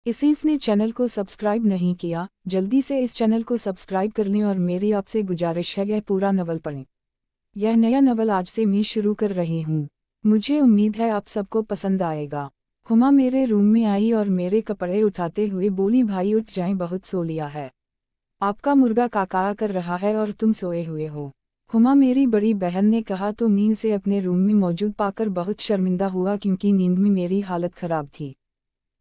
इसने चैनल को सब्सक्राइब नहीं किया, जल्दी से इस चैनल को सब्सक्राइब कर लें और मेरी आपसे गुजारिश है यह पूरा नवल पढ़ें। यह नया नवल आज से मैं शुरू कर रही हूँ। मुझे उम्मीद है आप सबको पसंद आएगा। हुमा मेरे रूम में आई और मेरे कपड़े उठाते हुए बोली, भाई उठ जाएं, बहुत सो लिया है। आपका मुर्गा काका कर रहा है और तुम सोए हुए हो। हुमा मेरी बड़ी बहन ने कहा तो मैं उसे अपने रूम में मौजूद पाकर बहुत शर्मिंदा हुआ क्योंकि नींद में मेरी हालत खराब थी।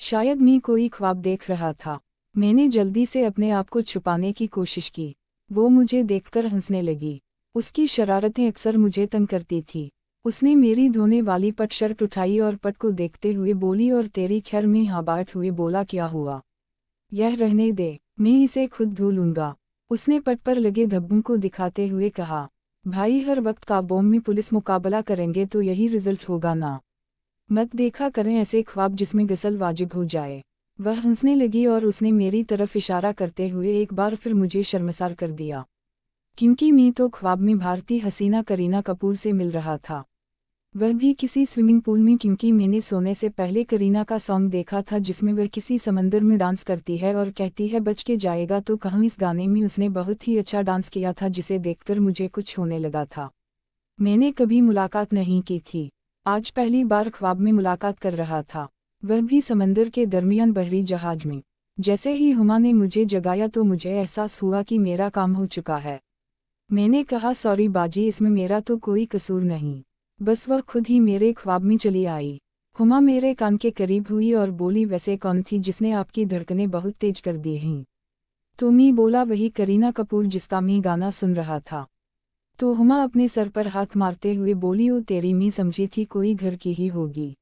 शायद मैं कोई ख्वाब देख रहा था। मैंने जल्दी से अपने आप को छुपाने की कोशिश की। वो मुझे देखकर हंसने लगी। उसकी शरारतें अक्सर मुझे तंग करती थी। उसने मेरी धोने वाली पट शर्ट उठाई और पट को देखते हुए बोली, और तेरी खैर में हाबाट हुए बोला, क्या हुआ? यह रहने दे, मैं इसे खुद धो लूंगा। उसने पट पर लगे धब्बों को दिखाते हुए कहा, भाई हर वक्त काबों में पुलिस मुकाबला करेंगे तो यही रिजल्ट होगा ना। मत देखा करें ऐसे ख्वाब जिसमें गसल वाजिब हो जाए। वह हंसने लगी और उसने मेरी तरफ इशारा करते हुए एक बार फिर मुझे शर्मसार कर दिया, क्योंकि मैं तो ख्वाब में भारतीय हसीना करीना कपूर से मिल रहा था। वह भी किसी स्विमिंग पूल में, क्योंकि मैंने सोने से पहले करीना का सॉन्ग देखा था जिसमें वह किसी समंदर में डांस करती है और कहती है बच के जाएगा, तो कहाँ इस गाने में उसने बहुत ही अच्छा डांस किया था जिसे देखकर मुझे कुछ होने लगा था। मैंने कभी मुलाकात नहीं की थी, आज पहली बार ख्वाब में मुलाकात कर रहा था, वह भी समंदर के दरमियान बहरी जहाज में। जैसे ही हुमा ने मुझे जगाया तो मुझे एहसास हुआ कि मेरा काम हो चुका है। मैंने कहा, सॉरी बाजी, इसमें मेरा तो कोई कसूर नहीं, बस वह खुद ही मेरे ख्वाब में चली आई। हुमा मेरे कान के करीब हुई और बोली, वैसे कौन थी जिसने आपकी धड़कनें बहुत तेज कर दी हैं? तो मैं बोला, वही करीना कपूर जिसका मैं गाना सुन रहा था। तो हुमा अपने सर पर हाथ मारते हुए बोली, ओ तेरी, मैं समझी थी कोई घर की ही होगी।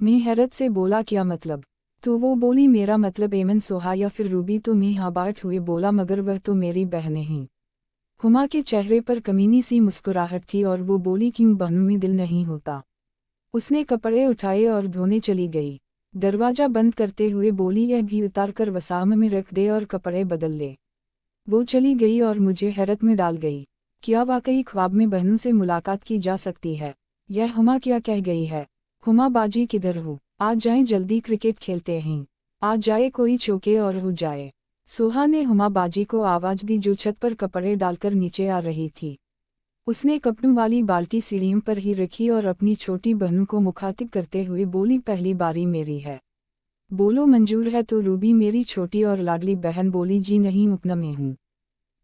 मैं हैरत से बोला, क्या मतलब? तो वो बोली, मेरा मतलब एमन सोहा या फिर रूबी। तो मैं हाबाट हुए बोला, मगर वह तो मेरी बहनें हैं। हुमा के चेहरे पर कमीनी सी मुस्कुराहट थी और वो बोली, क्यों बहनों में दिल नहीं होता? उसने कपड़े उठाए और धोने चली गई। दरवाजा बंद करते हुए बोली, यह भी उतार कर वसाम में रख दे और कपड़े बदल ले। वो चली गई और मुझे हैरत में डाल गई। क्या वाकई ख्वाब में बहनों से मुलाकात की जा सकती है? यह हुमा क्या कह गई है? हुमा बाजी किधर हो? आज जाएं, जल्दी क्रिकेट खेलते हैं। आज जाए, कोई चौके और हो जाए। सोहा ने हुमा बाजी को आवाज दी जो छत पर कपड़े डालकर नीचे आ रही थी। उसने कपड़ों वाली बाल्टी सीढ़ियों पर ही रखी और अपनी छोटी बहनों को मुखातिब करते हुए बोली, पहली बारी मेरी है, बोलो मंजूर है? तो रूबी मेरी छोटी और लाडली बहन बोली, जी नहीं, उपना में हूँ।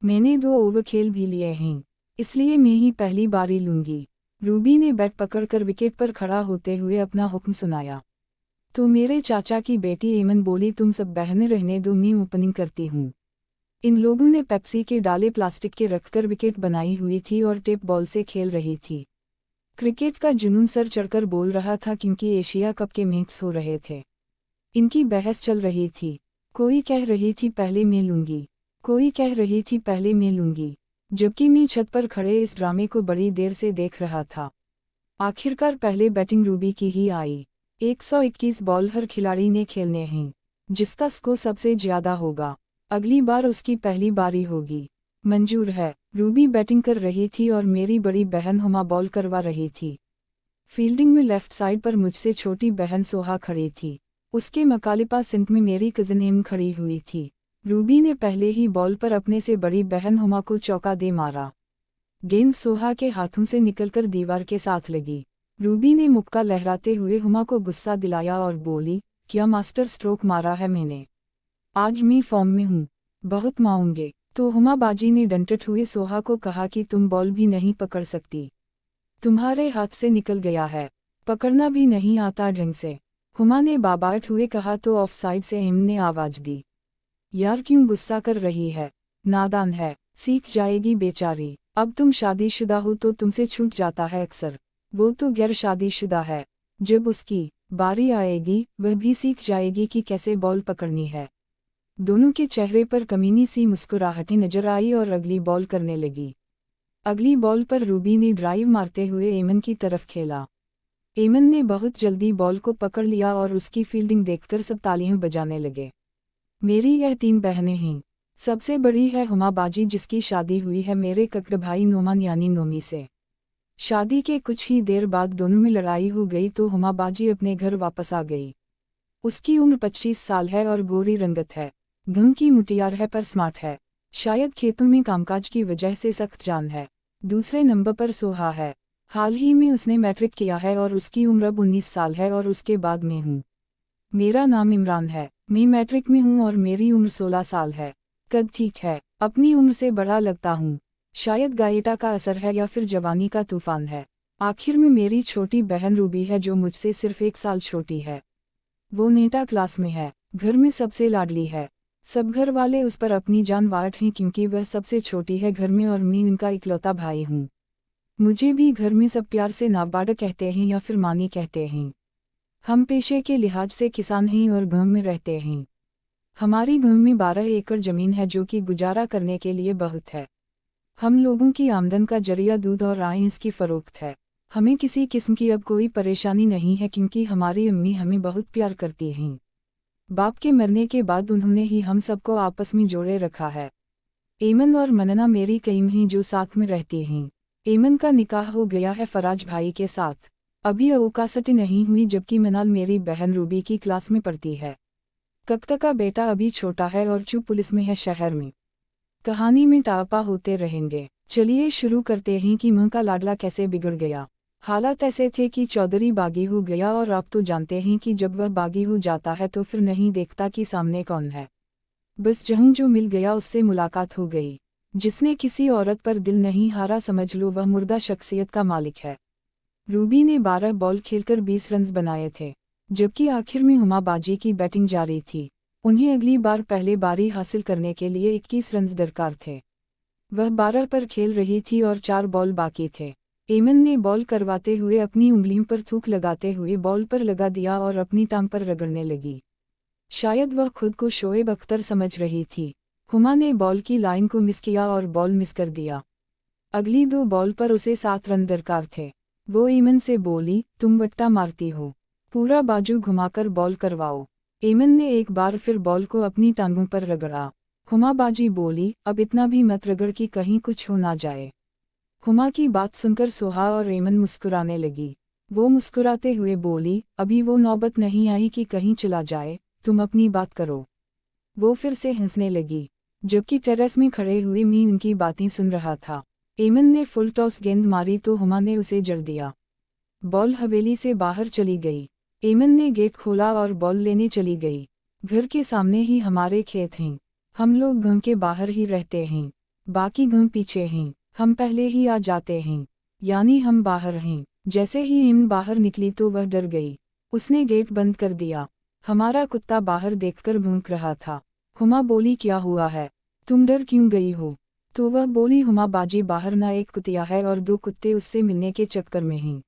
मैंने 2 ओवर खेल भी लिए हैं, इसलिए मैं ही पहली बारी लूंगी। रूबी ने बैट पकड़कर विकेट पर खड़ा होते हुए अपना हुक्म सुनाया। तो मेरे चाचा की बेटी एमन बोली, तुम सब बहनें रहने दो, मैं ओपनिंग करती हूँ। इन लोगों ने पेप्सी के डाले प्लास्टिक के रखकर विकेट बनाई हुई थी और टेप बॉल से खेल रही थी। क्रिकेट का जुनून सर चढ़कर बोल रहा था क्योंकि एशिया कप के मैच हो रहे थे। इनकी बहस चल रही थी। कोई कह रही थी पहले मैं लूंगी, कोई कह रही थी पहले मैं लूंगी, जबकि मैं छत पर खड़े इस ड्रामे को बड़ी देर से देख रहा था। आखिरकार पहले बैटिंग रूबी की ही आई। 121 बॉल हर खिलाड़ी ने खेलने हैं। जिसका स्कोर सबसे ज्यादा होगा, अगली बार उसकी पहली बारी होगी। मंजूर है। रूबी बैटिंग कर रही थी और मेरी बड़ी बहन हुमा बॉल करवा रही थी। फील्डिंग में लेफ्ट साइड पर मुझसे छोटी बहन सोहा खड़ी थी। उसके मकालिपा सिंक में मेरी कजिन एम खड़ी हुई थी। रूबी ने पहले ही बॉल पर अपने से बड़ी बहन हुमा को चौका दे मारा। गेंद सोहा के हाथों से निकलकर दीवार के साथ लगी। रूबी ने मुक्का लहराते हुए हुमा को गुस्सा दिलाया और बोली, क्या मास्टर स्ट्रोक मारा है मैंने? आज मैं फॉर्म में हूँ, बहुत मारूंगे। तो हुमा बाजी ने डंटट हुए सोहा को कहा कि तुम बॉल भी नहीं पकड़ सकती, तुम्हारे हाथ से निकल गया है, पकड़ना भी नहीं आता ढंग से। हुमा ने बाबाट हुए कहा तो ऑफसाइड से एम ने आवाज दी। यार क्यों गुस्सा कर रही है? नादान है, सीख जाएगी बेचारी। अब तुम शादीशुदा हो तो तुमसे छूट जाता है अक्सर, वो तो गैर शादीशुदा है। जब उसकी बारी आएगी वह भी सीख जाएगी कि कैसे बॉल पकड़नी है। दोनों के चेहरे पर कमीनी सी मुस्कुराहटें नजर आई और अगली बॉल करने लगी। अगली बॉल पर रूबी ने ड्राइव मारते हुए एमन की तरफ खेला। एमन ने बहुत जल्दी बॉल को पकड़ लिया और उसकी फील्डिंग देखकर सब तालियां बजाने लगे। मेरी यह 3 बहनें हैं। सबसे बड़ी है हुमा बाजी जिसकी शादी हुई है मेरे कक्ड़ भाई नोमान यानी नोमी से। शादी के कुछ ही देर बाद दोनों में लड़ाई हो गई तो हुमा बाजी अपने घर वापस आ गई। उसकी उम्र 25 साल है और गोरी रंगत है। घम की मुटियार है पर स्मार्ट है। शायद खेतों में कामकाज की वजह से सख्त जान है। दूसरे नंबर पर सोहा है। हाल ही में उसने मैट्रिक किया है और उसकी उम्र अब 19 साल है और उसके बाद मैं हूँ। मेरा नाम इमरान है। मैं मैट्रिक में हूँ और मेरी उम्र 16 साल है। कद ठीक है, अपनी उम्र से बड़ा लगता हूँ। शायद गायेटा का असर है या फिर जवानी का तूफान है। आखिर में मेरी छोटी बहन रूबी है जो मुझसे सिर्फ 1 साल छोटी है। वो नेटा क्लास में है, घर में सबसे लाडली है। सब घर वाले उस पर अपनी जान वाट हैं क्योंकि वह सबसे छोटी है घर में और मैं उनका इकलौता भाई हूँ। मुझे भी घर में सब प्यार से नाबाड़ा कहते हैं या फिर मानी कहते हैं। हम पेशे के लिहाज से किसान हैं और गांव में रहते हैं। हमारी गांव में 12 एकड़ जमीन है जो कि गुजारा करने के लिए बहुत है। हम लोगों की आमदन का जरिया दूध और आइंस की फरोख्त है। हमें किसी किस्म की अब कोई परेशानी नहीं है क्योंकि हमारी अम्मी हमें बहुत प्यार करती हैं। बाप के मरने के बाद उन्होंने ही हम सबको आपस में जोड़े रखा है। एमन और मनना मेरी कईम हैं जो साथ में रहती हैं। एमन का निकाह हो गया है फराज भाई के साथ। अभी औकासटी नहीं हुई जबकि मनाल मेरी बहन रूबी की क्लास में पढ़ती है। कक्का का बेटा अभी छोटा है और चू पुलिस में है शहर में। कहानी में टापा होते रहेंगे। चलिए शुरू करते हैं कि मां का लाडला कैसे बिगड़ गया। हालात ऐसे थे कि चौधरी बागी हो गया और आप तो जानते हैं कि जब वह बागी हो जाता है तो फिर नहीं देखता कि सामने कौन है। बस जहूं जो मिल गया उससे मुलाकात हो गई। जिसने किसी औरत पर दिल नहीं हारा समझ लो वह मुर्दा शख्सियत का मालिक है। रूबी ने 12 बॉल खेलकर 20 रन बनाए थे, जबकि आखिर में हुमा बाजी की बैटिंग जारी थी। उन्हें अगली बार पहले बारी हासिल करने के लिए 21 रन दरकार थे। वह 12 पर खेल रही थी और 4 बॉल बाकी थे। एमन ने बॉल करवाते हुए अपनी उंगलियों पर थूक लगाते हुए बॉल पर लगा दिया और अपनी टांग पर रगड़ने लगी। शायद वह खुद को शोएब अख्तर समझ रही थी। हुमा ने बॉल की लाइन को मिस किया और बॉल मिस कर दिया। अगली 2 बॉल पर उसे 7 रन दरकार थे। वो एमन से बोली, तुम बट्टा मारती हो, पूरा बाजू घुमाकर बॉल करवाओ। एमन ने एक बार फिर बॉल को अपनी टांगों पर रगड़ा। हुमा बाजी बोली, अब इतना भी मत रगड़ कि कहीं कुछ हो ना जाए। हुमा की बात सुनकर सोहा और एमन मुस्कुराने लगी। वो मुस्कुराते हुए बोली, अभी वो नौबत नहीं आई कि कहीं चला जाए, तुम अपनी बात करो। वो फिर से हंसने लगी, जबकि टेरेस में खड़े हुए मैं उनकी बातें सुन रहा था। एमन ने फुल टॉस गेंद मारी तो हुमा ने उसे जड़ दिया। बॉल हवेली से बाहर चली गई। एमन ने गेट खोला और बॉल लेने चली गई। घर के सामने ही हमारे खेत हैं। हम लोग गांव के बाहर ही रहते हैं, बाकी गांव पीछे हैं। हम पहले ही आ जाते हैं, यानी हम बाहर हैं। जैसे ही एमन बाहर निकली तो वह डर गई। उसने गेट बंद कर दिया। हमारा कुत्ता बाहर देखकर भौंक रहा था। हुमा बोली, क्या हुआ है, तुम डर क्यों गई हो? तो वह बोली, हुमा बाजी बाहर ना एक कुतिया है और 2 कुत्ते उससे मिलने के चक्कर में हैं।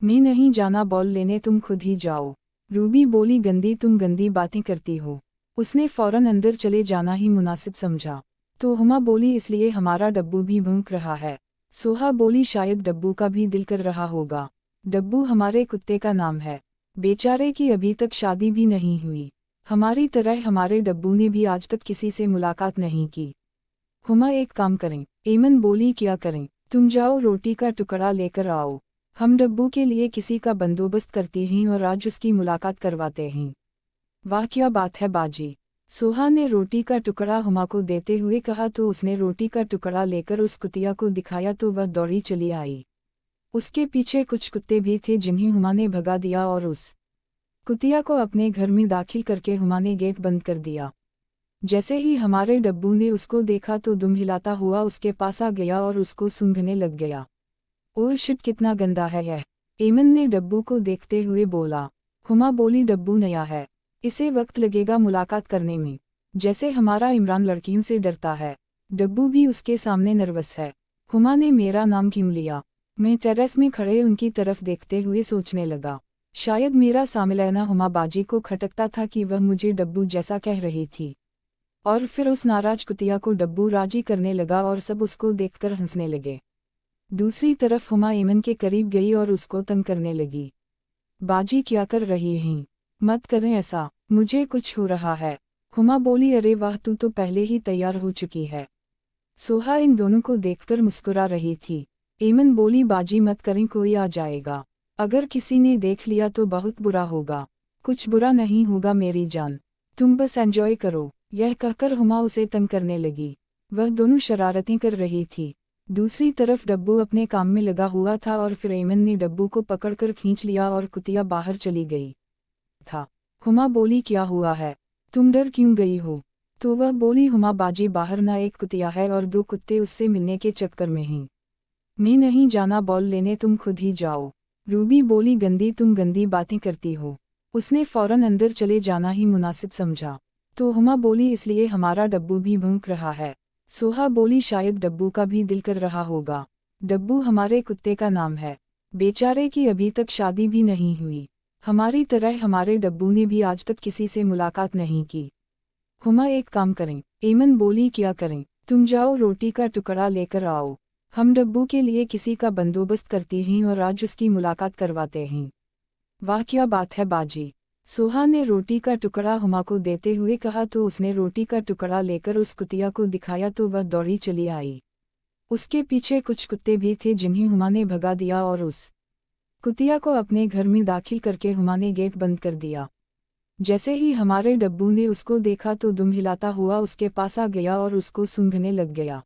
मैं नहीं जाना बॉल लेने, तुम खुद ही जाओ। रूबी बोली, गंदी तुम गंदी बातें करती हो। उसने फौरन अंदर चले जाना ही मुनासिब समझा। तो हुमा बोली, इसलिए हमारा डब्बू भी भौंक रहा है। सोहा बोली, शायद डब्बू का भी दिल कर रहा होगा। डब्बू हमारे कुत्ते का नाम है। बेचारे की अभी तक शादी भी नहीं हुई। हमारी तरह हमारे डब्बू ने भी आज तक किसी से मुलाकात नहीं की। हुमा, एक काम करें। एमन बोली, क्या करें? तुम जाओ रोटी का टुकड़ा लेकर आओ। हम डब्बू के लिए किसी का बंदोबस्त करते हैं और आज उसकी मुलाकात करवाते हैं। वाह, क्या बात है बाजी। सोहा ने रोटी का टुकड़ा हुमा को देते हुए कहा तो उसने रोटी का टुकड़ा लेकर उस कुतिया को दिखाया तो वह दौड़ी चली आई। उसके पीछे कुछ कुत्ते भी थे जिन्हें हुमा ने भगा दिया और उस कुतिया को अपने घर में दाखिल करके हुमा ने गेट बंद कर दिया। जैसे ही हमारे डब्बू ने उसको देखा तो दुम हिलाता हुआ उसके पास आ गया और उसको सूंघने लग गया। ओह शिट, कितना गंदा है यह, एमन ने डब्बू को देखते हुए बोला। हुमा बोली, डब्बू नया है, इसे वक्त लगेगा मुलाकात करने में। जैसे हमारा इमरान लड़कियों से डरता है, डब्बू भी उसके सामने नर्वस है। हुमा ने मेरा नाम क्यों लिया? मैं टेरेस में खड़े उनकी तरफ देखते हुए सोचने लगा। शायद मेरा सामलैना हुमा बाजी को खटकता था कि वह मुझे डब्बू जैसा कह रही थी। और फिर उस नाराज कुतिया को डब्बू राजी करने लगा और सब उसको देखकर हंसने लगे। दूसरी तरफ हुमा एमन के करीब गई और उसको तंग करने लगी। बाजी, क्या कर रही हैं? मत करें ऐसा, मुझे कुछ हो रहा है। हुमा बोली, अरे वाह, तू तो पहले ही तैयार हो चुकी है। सोहा इन दोनों को देखकर मुस्कुरा रही थी। एमन बोली, बाजी मत करें, कोई आ जाएगा। अगर किसी ने देख लिया तो बहुत बुरा होगा। कुछ बुरा नहीं होगा मेरी जान, तुम बस एंजॉय करो। यह कहकर हुमा उसे तंग करने लगी। वह दोनों शरारतें कर रही थी। दूसरी तरफ डब्बू अपने काम में लगा हुआ था और फिर ऐमन ने डब्बू को पकड़कर खींच लिया और कुतिया बाहर चली गई था। हुमा बोली, क्या हुआ है, तुम डर क्यों गई हो? तो वह बोली, हुमा बाजी, बाहर ना एक कुतिया है और 2 कुत्ते उससे मिलने के चक्कर में ही। मैं नहीं जाना बॉल लेने, तुम खुद ही जाओ। रूबी बोली, गंदी, तुम गंदी बातें करती हो। उसने फौरन अंदर चले जाना ही मुनासिब समझा। तो हुमा बोली, इसलिए हमारा डब्बू भी भौंक रहा है। सोहा बोली, शायद डब्बू का भी दिल कर रहा होगा। डब्बू हमारे कुत्ते का नाम है। बेचारे की अभी तक शादी भी नहीं हुई। हमारी तरह हमारे डब्बू ने भी आज तक किसी से मुलाकात नहीं की। हुमा, एक काम करें। ऐमन बोली, क्या करें? तुम जाओ रोटी का टुकड़ा लेकर आओ। हम डब्बू के लिए किसी का बंदोबस्त करती हैं और आज उसकी मुलाकात करवाते हैं। वाह, क्या बात है बाजी। सोहा ने रोटी का टुकड़ा हुमा को देते हुए कहा तो उसने रोटी का टुकड़ा लेकर उस कुतिया को दिखाया तो वह दौड़ी चली आई। उसके पीछे कुछ कुत्ते भी थे जिन्हें हुमा ने भगा दिया और उस कुतिया को अपने घर में दाखिल करके हुमा ने गेट बंद कर दिया। जैसे ही हमारे डब्बू ने उसको देखा तो दुम हिलाता हुआ उसके पास आ गया और उसको सूंघने लग गया।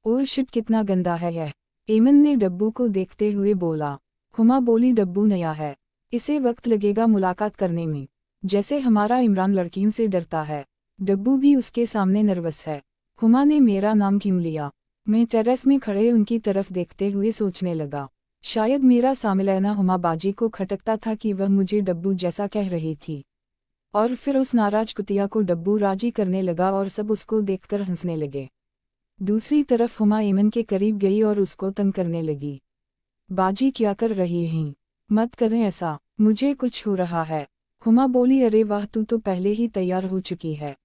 ओह शिट, कितना गंदा है यह, ऐमन ने डब्बू को देखते हुए बोला। हुमा बोली, डब्बू नया है, इसे वक्त लगेगा मुलाकात करने में, जैसे हमारा इमरान लड़कियों से डरता है। डब्बू भी उसके सामने नर्वस है। हुमा ने मेरा नाम क्यों लिया? मैं टेरेस में खड़े उनकी तरफ देखते हुए सोचने लगा। शायद मेरा सामलाना हुमा बाजी को खटकता था कि वह मुझे डब्बू जैसा कह रही थी। और फिर उस नाराज कुतिया को डब्बू राजी करने लगा और सब उसको देखकर हंसने लगे। दूसरी तरफ हुमा ऐमन के करीब गई और उसको तंग करने लगी। बाजी, क्या कर रही हैं? मत करें ऐसा, मुझे कुछ हो रहा है। हुमा बोली, अरे वाह, तू तो पहले ही तैयार हो चुकी है।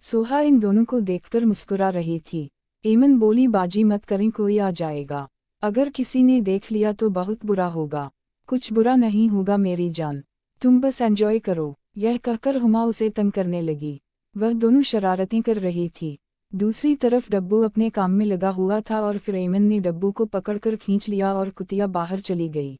सोहा इन दोनों को देखकर मुस्कुरा रही थी। ऐमन बोली, बाजी मत करें, कोई आ जाएगा। अगर किसी ने देख लिया तो बहुत बुरा होगा। कुछ बुरा नहीं होगा मेरी जान, तुम बस एंजॉय करो। यह कहकर हुमा उसे तंग करने लगी। वह दोनों शरारतें कर रही थी। दूसरी तरफ डब्बू अपने काम में लगा हुआ था और फिर ऐमन ने डब्बू को पकड़कर खींच लिया और कुतिया बाहर चली गई।